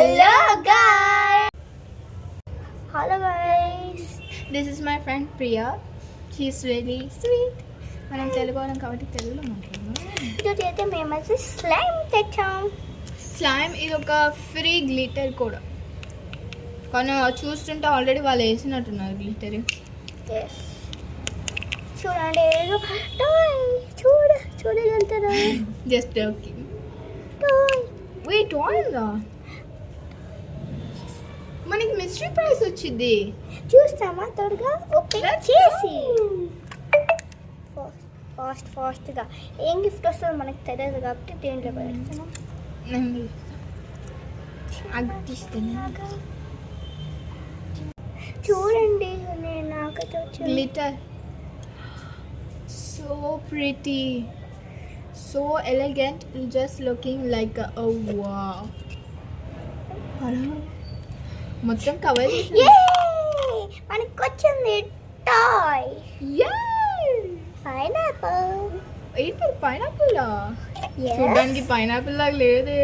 Hello guys. This is my friend Priya. She is really sweet. మనం తెలుగు వాళ్ళం కాబట్టి తెలుగులో మాట్లాడదాం. ఈరోజు అయితే మేము అయితే స్లైమ్ తెచ్చాం. స్లైమ్ ఇది ఒక ఫ్రీ గ్లిటర్ కూడా. కానీ చూస్తుంటే ఆల్రెడీ వాళ్ళు వేసినట్టున్నారు గ్లిటర్. చూడండి చూడగలుగుతారా? Just okay. వెయిట్ వాయిందా మనకి మిస్టరీ ప్రైస్ వచ్చింది. చూస్తామా త్వరగా ఓపెన్ చేసి ఫాస్ట్గా ఏం గిఫ్ట్ వస్తుందో మనకు తెలియదు కాబట్టి దేంట్లో పెడతాను. చూడండి నేను నాకైతే glitter so pretty so elegant just looking like wow. మొత్తం కవర్ మనకి వచ్చింది టాయ్. పైనాపిల్. ఏంటి పైనాపిల్? చూడడానికి పైనాపిల్ లాగా లేదే.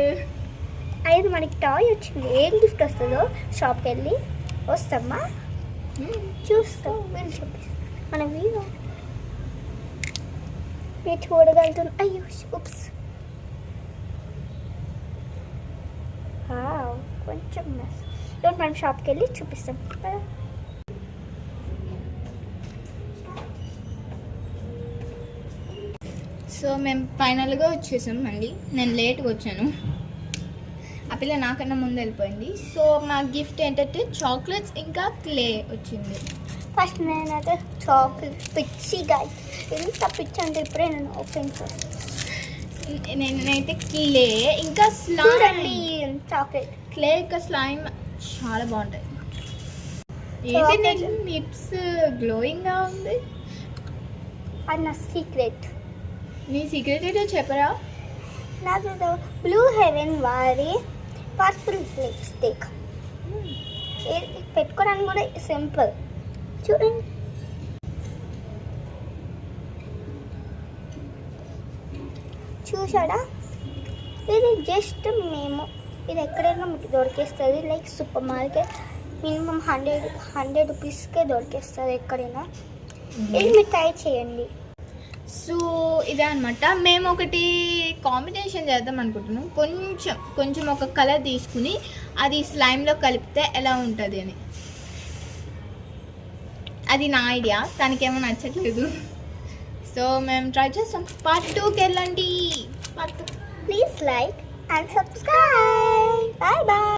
అయితే మనకి టాయ్ వచ్చింది. ఏం గిఫ్ట్ వస్తుందో షాప్కి వెళ్ళి వస్తామా చూస్తాం. మీరు చూపిస్తాం మన వీడియో మీరు చూడగలుగుతాం. అయ్యో ఉప్స్ కొంచెం ఇప్పుడు మనం షాప్కి వెళ్ళి చూపిస్తాం. సో మేము ఫైనల్గా వచ్చేసాం అండి. నేను లేట్గా వచ్చాను, ఆ పిల్ల నాకన్నా ముందు వెళ్ళిపోయింది. సో మా గిఫ్ట్ ఏంటంటే చాక్లెట్స్ ఇంకా క్లే వచ్చింది. ఫస్ట్ నేనైతే చాక్లెట్ పిచ్చిగా ఎంత పిచ్చి అంటే ఇప్పుడే నేను ఓపెన్ చేస్తాను. నేనైతే క్లే ఇంకా స్లైమ్. చాక్లెట్ క్లే ఇంకా స్లైమ్ చాలా బాగుంటాయి. ఏంటి లిప్స్ గ్లోయింగ్గా ఉంది. అది నా సీక్రెట్. నీ సీక్రెట్ ఏంటో చెప్పరా? నాకు బ్లూ హెవెన్ వారి పర్పుల్ లిప్స్టిక్ పెట్టుకోవడానికి కూడా సింపుల్. చూడండి చూసాడా? ఇది జస్ట్ మేము ఇది ఎక్కడైనా మీకు దొరికేస్తుంది. లైక్ సూపర్ మార్కెట్ మినిమం 100 రూపీస్కే దొరికేస్తుంది ఎక్కడైనా. ఇది మీరు ట్రై చేయండి. సో ఇదే అనమాట. మేము ఒకటి కాంబినేషన్ చేద్దాం అనుకుంటున్నాం. కొంచెం ఒక కలర్ తీసుకుని అది స్లైమ్లో కలిపితే ఎలా ఉంటుంది అని. అది నా ఐడియా, తనకేమో నచ్చట్లేదు. సో మేము ట్రై చేస్తాం. పార్ట్ 2కి వెళ్ళండి. Please like and subscribe.